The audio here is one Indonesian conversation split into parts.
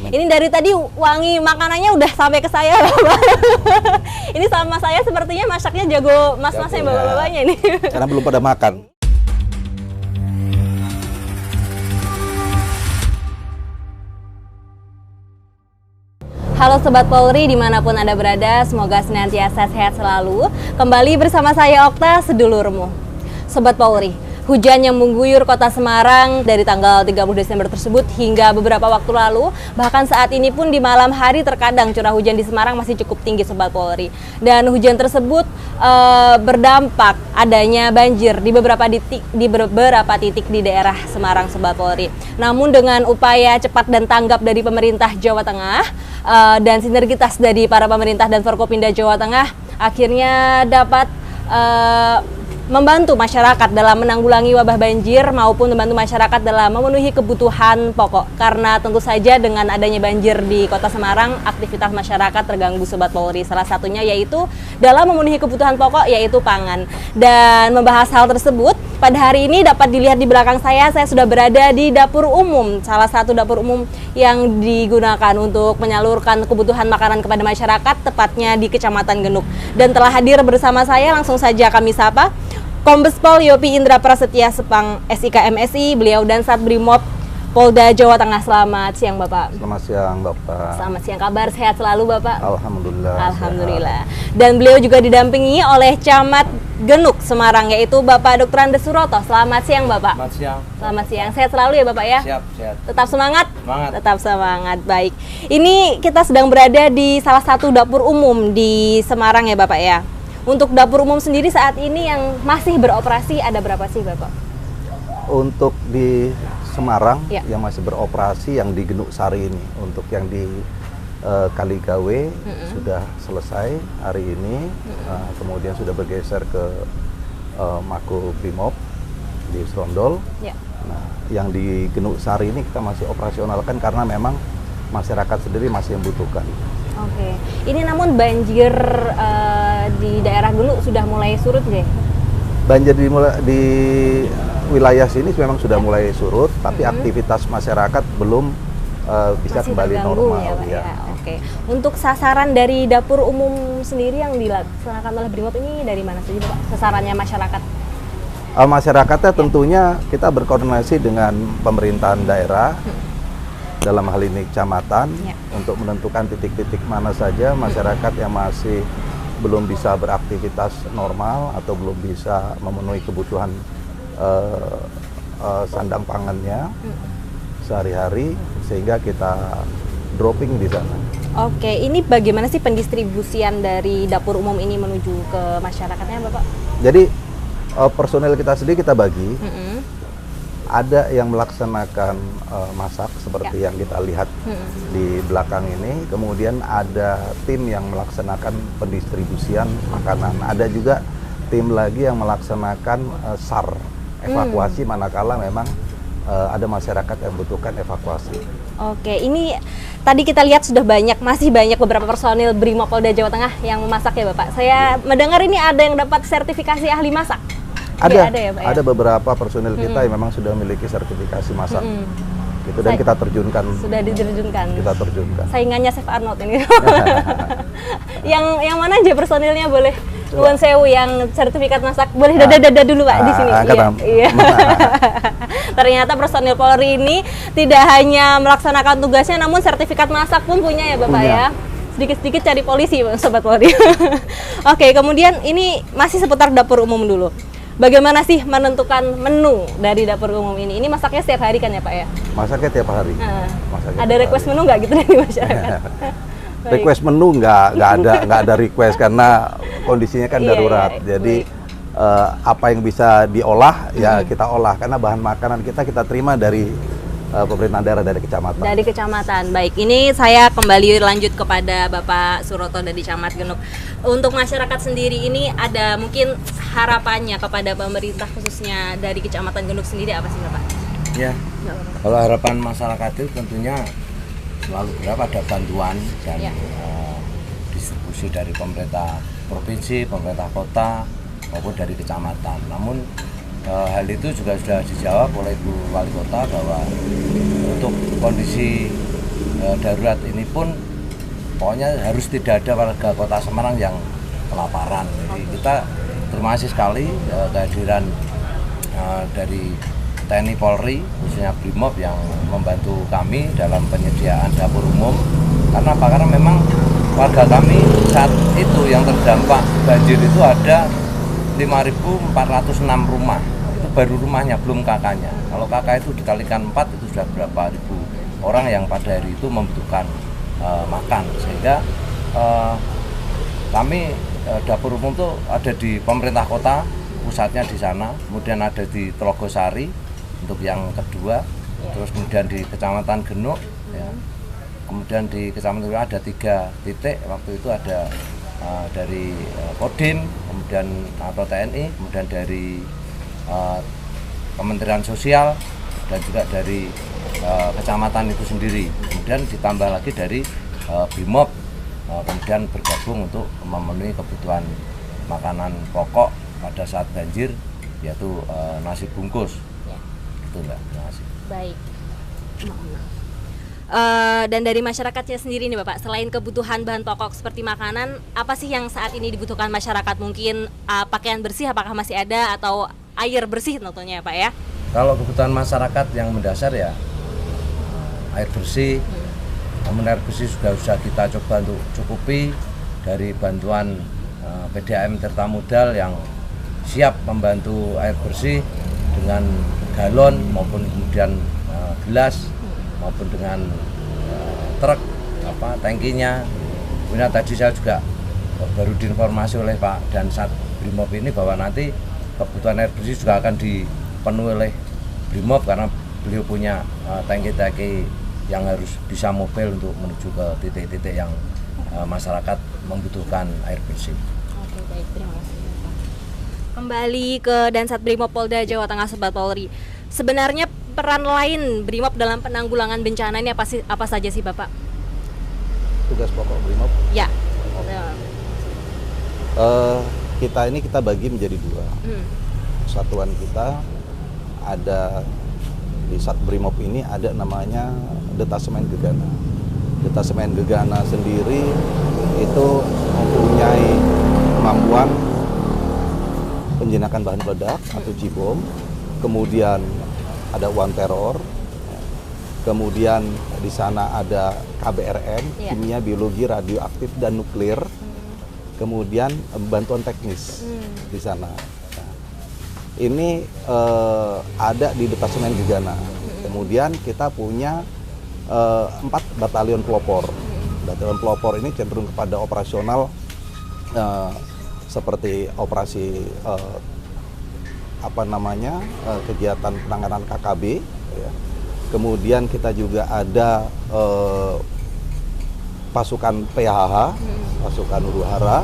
Ini dari tadi wangi makanannya udah sampai ke saya, Bapak. Ini sama saya sepertinya masaknya jago mas-masnya bapak-bapaknya ini. Karena belum pada makan. Halo Sobat Polri dimanapun Anda berada, semoga senantiasa sehat selalu. Kembali bersama saya Okta, sedulurmu. Sobat Polri, hujan yang mengguyur kota Semarang dari tanggal 30 Desember tersebut hingga beberapa waktu lalu, bahkan saat ini pun di malam hari terkadang curah hujan di Semarang masih cukup tinggi Sobat Polri. Dan hujan tersebut berdampak adanya banjir di beberapa titik di daerah Semarang Sobat Polri. Namun dengan upaya cepat dan tanggap dari pemerintah Jawa Tengah dan sinergitas dari para pemerintah dan Forkopimda Jawa Tengah akhirnya dapat membantu masyarakat dalam menanggulangi wabah banjir maupun membantu masyarakat dalam memenuhi kebutuhan pokok. Karena tentu saja dengan adanya banjir di Kota Semarang, aktivitas masyarakat terganggu Sobat Polri. Salah satunya yaitu dalam memenuhi kebutuhan pokok yaitu pangan. Dan membahas hal tersebut, pada hari ini dapat dilihat di belakang saya sudah berada di dapur umum, salah satu dapur umum yang digunakan untuk menyalurkan kebutuhan makanan kepada masyarakat, tepatnya di Kecamatan Genuk. Dan telah hadir bersama saya, langsung saja kami sapa Kombes Pol Yopi Indra Prasetya Sepang SIK MSI, beliau dan Sat Brimob Polda Jawa Tengah. Selamat siang Bapak. Selamat siang Bapak. Selamat siang, kabar sehat selalu Bapak? Alhamdulillah. Alhamdulillah. Sehat. Dan beliau juga didampingi oleh Camat Genuk Semarang yaitu Bapak Dr. Andes Suroto. Selamat siang Bapak. Selamat siang. Selamat siang. Sehat selalu ya Bapak ya? Siap, sehat. Tetap semangat? Semangat. Tetap semangat. Baik. Ini kita sedang berada di salah satu dapur umum di Semarang ya Bapak ya. Untuk dapur umum sendiri saat ini yang masih beroperasi ada berapa sih Bapak? Untuk di Semarang ya, yang masih beroperasi yang di Genuk Sari ini, untuk yang di Kaligawe sudah selesai hari ini, kemudian sudah bergeser ke Mako Brimob di Serondol. Ya. Nah, yang di Genuk Sari ini kita masih operasionalkan karena memang masyarakat sendiri masih membutuhkan. Oke, ini namun banjir di daerah Genuk sudah mulai surut deh? Banjir di wilayah sini memang sudah mulai surut, tapi aktivitas masyarakat belum bisa masih kembali normal. Ya, Pak, ya. Oke, untuk sasaran dari dapur umum sendiri yang dilaksanakan oleh Brimob ini dari mana sih Pak? Sasarannya masyarakat? Masyarakatnya tentunya kita berkoordinasi dengan pemerintahan daerah. Dalam hal ini kecamatan untuk menentukan titik-titik mana saja masyarakat yang masih belum bisa beraktivitas normal atau belum bisa memenuhi kebutuhan sandang pangannya sehari-hari, sehingga kita dropping di sana. Oke, ini bagaimana sih pendistribusian dari dapur umum ini menuju ke masyarakatnya Bapak? Jadi personel kita sendiri kita bagi. Ada yang melaksanakan masak seperti yang kita lihat di belakang ini, kemudian ada tim yang melaksanakan pendistribusian makanan, ada juga tim lagi yang melaksanakan SAR, evakuasi manakala memang ada masyarakat yang membutuhkan evakuasi. Oke, ini tadi kita lihat sudah masih banyak beberapa personil Brimob Polda Jawa Tengah yang memasak ya Bapak. Saya mendengar ini ada yang dapat sertifikasi ahli masak. Ada ya, Pak, ya? Ada beberapa personil kita yang memang sudah memiliki sertifikasi masak. Gitu, dan kita terjunkan. Sudah diterjunkan. Kita terjunkan. Saingannya Chef Arnold ini. yang mana aja personilnya boleh? Nuwun sewu yang sertifikat masak. Boleh dada-dada dulu Pak di sini. Iya. Ternyata personil Polri ini tidak hanya melaksanakan tugasnya, namun sertifikat masak pun punya ya Bapak ya. Sedikit-sedikit cari polisi Sobat Polri. Oke, kemudian ini masih seputar dapur umum dulu. Bagaimana sih menentukan menu dari dapur umum ini? Ini masaknya setiap hari kan ya Pak ya? Masaknya tiap hari. Ada request menu nggak gitu dari masyarakat? Request menu nggak ada request karena kondisinya kan darurat. Jadi apa yang bisa diolah ya kita olah, karena bahan makanan kita terima dari pemerintahan daerah, dari kecamatan. Dari kecamatan. Baik, ini saya kembali lanjut kepada Bapak Suroto dari Camat Genuk. Untuk masyarakat sendiri ini ada mungkin harapannya kepada pemerintah khususnya dari Kecamatan Genuk sendiri apa sih Bapak? Ya, kalau harapan masyarakat itu tentunya selalu berharap ada bantuan dan distribusi dari pemerintah provinsi, pemerintah kota maupun dari kecamatan. Namun hal itu juga sudah dijawab oleh Ibu Wali Kota bahwa untuk kondisi darurat ini pun pokoknya harus tidak ada warga Kota Semarang yang kelaparan. Jadi kita terima kasih sekali kehadiran dari TNI Polri, khususnya Brimob yang membantu kami dalam penyediaan dapur umum. Karena apa? Karena memang warga kami saat itu yang terdampak banjir itu ada 5.406 rumah. Itu baru rumahnya, belum kakaknya. Kalau kakak itu dikalikan 4 itu sudah berapa ribu orang yang pada hari itu membutuhkan makan. Sehingga kami dapur umum itu ada di pemerintah kota, pusatnya di sana, kemudian ada di Telogosari untuk yang kedua, terus kemudian di Kecamatan Genuk, ya. Kemudian di Kecamatan Genuk ada 3 titik, waktu itu ada dari Kodim, kemudian atau TNI, kemudian dari Kementerian Sosial, dan juga dari kecamatan itu sendiri. Kemudian ditambah lagi dari Brimob, kemudian bergabung untuk memenuhi kebutuhan makanan pokok pada saat banjir, yaitu nasi bungkus. Ya. Itu Mbak, terima kasih. Baik. Dan dari masyarakatnya sendiri nih Bapak, selain kebutuhan bahan pokok seperti makanan, apa sih yang saat ini dibutuhkan masyarakat? Mungkin pakaian bersih apakah masih ada, atau air bersih tentunya Pak ya? Kalau kebutuhan masyarakat yang mendasar ya air bersih. Namun air bersih sudah kita coba untuk cukupi dari bantuan PDAM Tirta Modal yang siap membantu air bersih dengan galon maupun kemudian gelas maupun dengan truk tangkinya. Kemudian tadi saya juga baru diinformasi oleh Pak Dansat Brimob ini bahwa nanti kebutuhan air bersih juga akan dipenuhi oleh Brimob karena beliau punya tangki-tangki yang harus bisa mobil untuk menuju ke titik-titik yang masyarakat membutuhkan air bersih. Oke, baik, terima kasih. Kembali ke Dansat Brimob Polda Jawa Tengah, Sobat Polri. Sebenarnya peran lain Brimob dalam penanggulangan bencana ini apa saja sih Bapak? Tugas pokok Brimob? Ya. Kita bagi menjadi 2. Satuan kita ada di Sat Brimob ini ada namanya Detasemen Gegana. Detasemen Gegana sendiri itu mempunyai kemampuan penjinakan bahan peledak atau J-bom, kemudian ada One Terror, kemudian di sana ada KBRN, kimia, biologi, radioaktif dan nuklir, kemudian bantuan teknis di sana. Ini ada di Detasemen Gegana. Kemudian kita punya 4 batalion pelopor. Batalion pelopor ini cenderung kepada operasional seperti operasi kegiatan penanganan KKB. Ya. Kemudian kita juga ada pasukan PHH, pasukan huru-hara.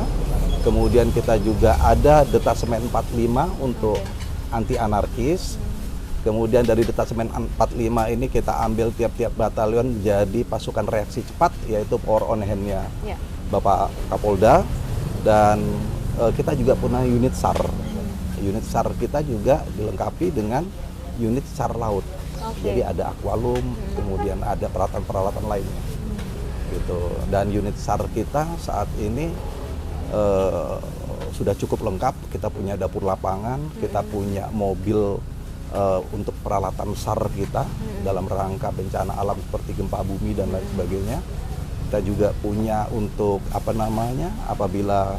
Kemudian kita juga ada Detasemen 45 untuk anti anarkis. Kemudian dari Detasemen 45 ini kita ambil tiap-tiap batalion menjadi pasukan reaksi cepat, yaitu power on hand-nya Bapak Kapolda. Dan kita juga punya unit SAR. Unit SAR kita juga dilengkapi dengan unit SAR laut. Jadi ada aqualum, kemudian ada peralatan-peralatan lainnya. Gitu. Dan unit SAR kita saat ini sudah cukup lengkap. Kita punya dapur lapangan, kita punya mobil untuk peralatan SAR kita dalam rangka bencana alam seperti gempa bumi dan lain sebagainya. Kita juga punya untuk apabila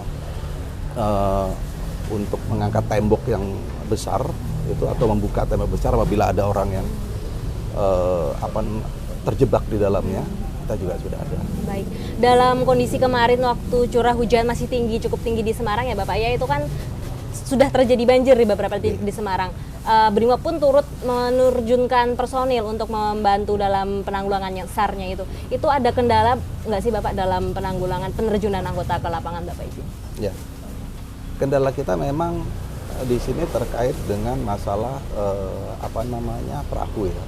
untuk mengangkat tembok yang besar itu atau membuka tembok besar apabila ada orang yang terjebak di dalamnya, kita juga sudah ada. Baik. Dalam kondisi kemarin waktu curah hujan masih cukup tinggi di Semarang ya Bapak ya, itu kan sudah terjadi banjir di beberapa titik di Semarang. Brimob pun turut menerjunkan personil untuk membantu dalam penanggulangan SAR-nya itu. Itu ada kendala nggak sih Bapak dalam penanggulangan penerjunan anggota ke lapangan Bapak izin? Ya. Kendala kita memang di sini terkait dengan masalah perahu ya.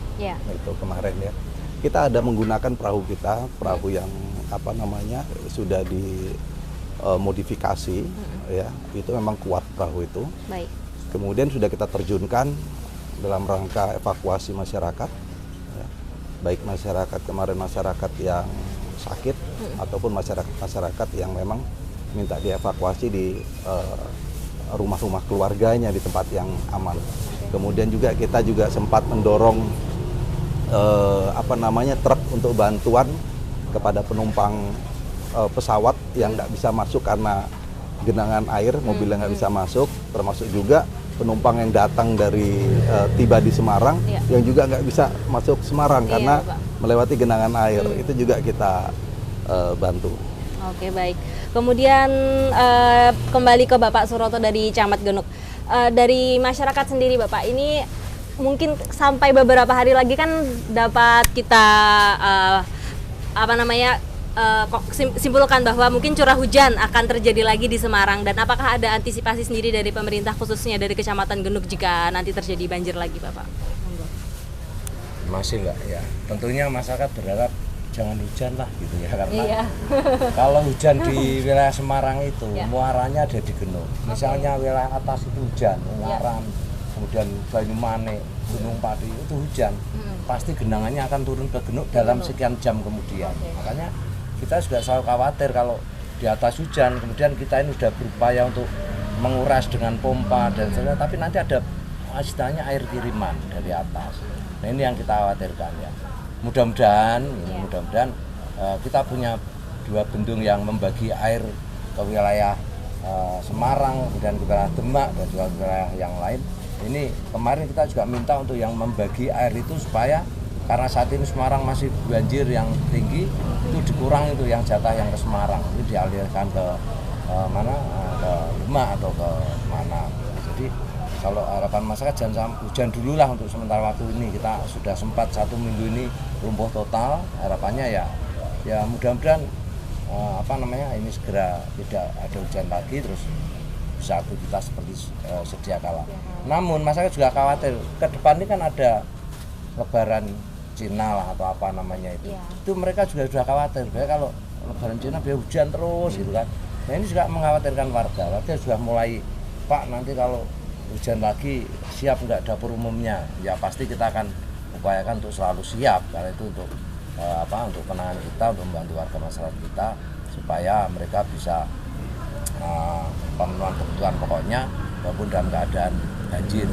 Itu kemarin ya. Kita ada menggunakan perahu kita, perahu yang sudah dimodifikasi ya. Itu memang kuat perahu itu. Baik. Kemudian sudah kita terjunkan dalam rangka evakuasi masyarakat ya. baik masyarakat kemarin masyarakat yang sakit ataupun masyarakat yang memang minta dievakuasi di rumah-rumah keluarganya di tempat yang aman. Kemudian juga kita juga sempat mendorong truk untuk bantuan kepada penumpang pesawat yang nggak bisa masuk karena genangan air, mobilnya nggak bisa masuk, termasuk juga penumpang yang datang dari tiba di Semarang yang juga nggak bisa masuk Semarang karena melewati genangan air. Itu juga kita bantu. Oke, baik. Kemudian kembali ke Bapak Suroto dari Camat Genuk. Dari masyarakat sendiri Bapak, ini mungkin sampai beberapa hari lagi kan dapat kita simpulkan bahwa mungkin curah hujan akan terjadi lagi di Semarang, dan apakah ada antisipasi sendiri dari pemerintah khususnya dari Kecamatan Genuk jika nanti terjadi banjir lagi Bapak? Masih Mbak ya, tentunya masyarakat berharap jangan hujan lah gitu ya, karena kalau hujan di wilayah Semarang itu muaranya ada di Genuk. Misalnya wilayah atas itu hujan, Ungaran, kemudian Banyumane, Gunung Pati itu hujan, pasti genangannya akan turun ke Genuk dalam sekian jam kemudian. Makanya kita juga selalu khawatir kalau di atas hujan, kemudian kita ini sudah berupaya untuk menguras dengan pompa dan sebagainya, tapi nanti ada istilahnya air kiriman dari atas. Nah ini yang kita khawatirkan ya. Mudah-mudahan kita punya 2 bendung yang membagi air ke wilayah Semarang, kemudian ke wilayah Demak dan juga wilayah yang lain. Ini kemarin kita juga minta untuk yang membagi air itu supaya karena saat ini Semarang masih banjir yang tinggi, itu dikurang itu yang jatah yang ke Semarang, itu dialirkan ke ke Demak atau ke mana. Jadi kalau harapan masyarakat jangan hujan dulu lah untuk sementara waktu ini. Kita sudah sempat 1 minggu ini lumpuh total. Harapannya ya mudah-mudahan ini segera tidak ada hujan lagi, terus bisa aktivitas seperti sedia kala. Namun masyarakat juga khawatir ke depan ini kan ada Lebaran Cina lah atau apa namanya itu. Itu mereka juga sudah khawatir. Kalau Lebaran Cina biar hujan terus gitu kan. Nah ini juga mengkhawatirkan warga. Warga sudah mulai, Pak nanti kalau hujan lagi siap nggak dapur umumnya? Ya pasti kita akan upayakan untuk selalu siap, karena itu untuk untuk penanganan kita, untuk membantu warga masyarakat kita supaya mereka bisa pemenuhan kebutuhan pokoknya walaupun dalam keadaan banjir.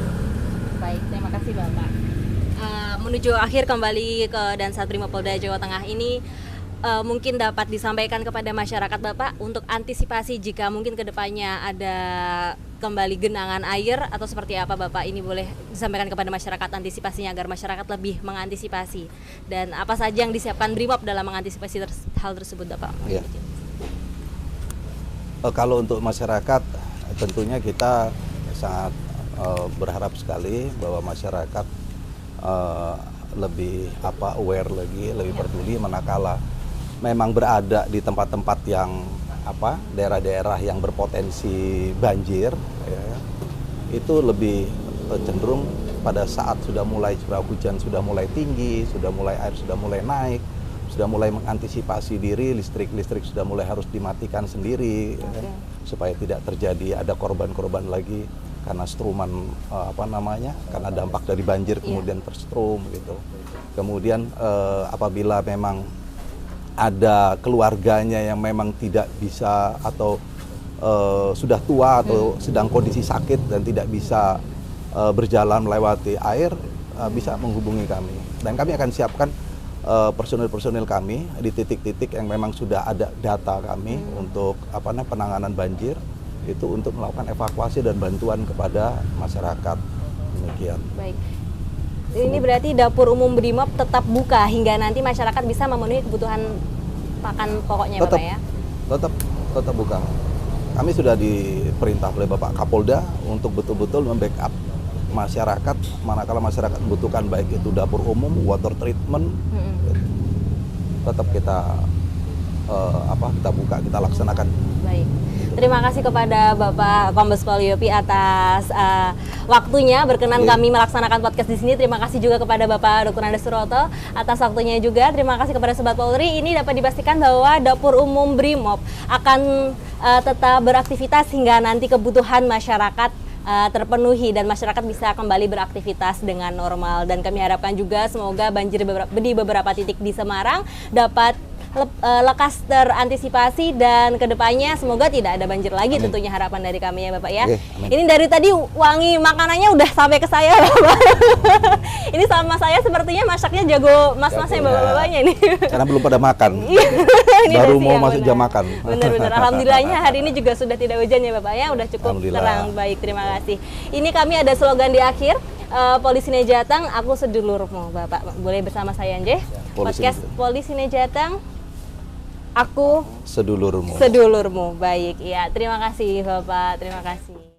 Baik, terima kasih Bapak. Menuju akhir kembali ke Dansat Brimopolda Jawa Tengah ini, mungkin dapat disampaikan kepada masyarakat Bapak untuk antisipasi jika mungkin kedepannya ada kembali genangan air atau seperti apa Bapak, ini boleh disampaikan kepada masyarakat antisipasinya agar masyarakat lebih mengantisipasi, dan apa saja yang disiapkan Brimob dalam mengantisipasi hal tersebut Bapak? Ya. Kalau untuk masyarakat tentunya kita sangat berharap sekali bahwa masyarakat lebih aware lagi, lebih peduli manakala memang berada di tempat-tempat yang daerah-daerah yang berpotensi banjir ya, itu lebih cenderung pada saat sudah mulai curah hujan sudah mulai tinggi, air sudah mulai naik, sudah mulai mengantisipasi diri, listrik sudah mulai harus dimatikan sendiri ya, supaya tidak terjadi ada korban-korban lagi karena struman karena dampak dari banjir kemudian terstrum gitu. Kemudian apabila memang ada keluarganya yang memang tidak bisa atau sudah tua atau sedang kondisi sakit dan tidak bisa berjalan melewati air, bisa menghubungi kami, dan kami akan siapkan personil-personil kami di titik-titik yang memang sudah ada data kami untuk penanganan banjir itu, untuk melakukan evakuasi dan bantuan kepada masyarakat. Demikian. Baik. Ini berarti dapur umum Brimob tetap buka hingga nanti masyarakat bisa memenuhi kebutuhan pakan pokoknya Bapak ya? Tetap buka. Kami sudah diperintah oleh Bapak Kapolda untuk betul-betul membackup masyarakat manakala masyarakat membutuhkan, baik itu dapur umum, water treatment, tetap kita buka, kita laksanakan. Baik. Terima kasih kepada Bapak Kombes Pol Yopi atas waktunya berkenan kami melaksanakan podcast di sini. Terima kasih juga kepada Bapak Dr. Andes Suroto atas waktunya juga. Terima kasih kepada Sobat Polri. Ini dapat dipastikan bahwa dapur umum Brimob akan tetap beraktivitas hingga nanti kebutuhan masyarakat terpenuhi dan masyarakat bisa kembali beraktivitas dengan normal. Dan kami harapkan juga semoga banjir di beberapa titik di Semarang dapat lekas terantisipasi dan kedepannya semoga tidak ada banjir lagi. Amin. Tentunya harapan dari kami ya Bapak ya. Amin. Ini dari tadi wangi makanannya udah sampai ke saya Bapak. Ini sama saya sepertinya masaknya jago mas-masnya Jago, bapak-bapaknya ini. Karena belum pada makan. Ini Baru udah mau siang, masuk benar. jam makan. Benar-benar. Alhamdulillahnya hari ini juga sudah tidak hujan ya Bapak ya. Udah cukup Alhamdulillah. terang. Baik, terima kasih. Ini kami ada slogan di akhir. Polisi Nejatang, aku sedulurmu Bapak. Boleh bersama saya Nje. Podcast Polisi Nejatang, aku Sedulurmu. sedulurmu. Baik, ya. Terima kasih Bapak. Terima kasih.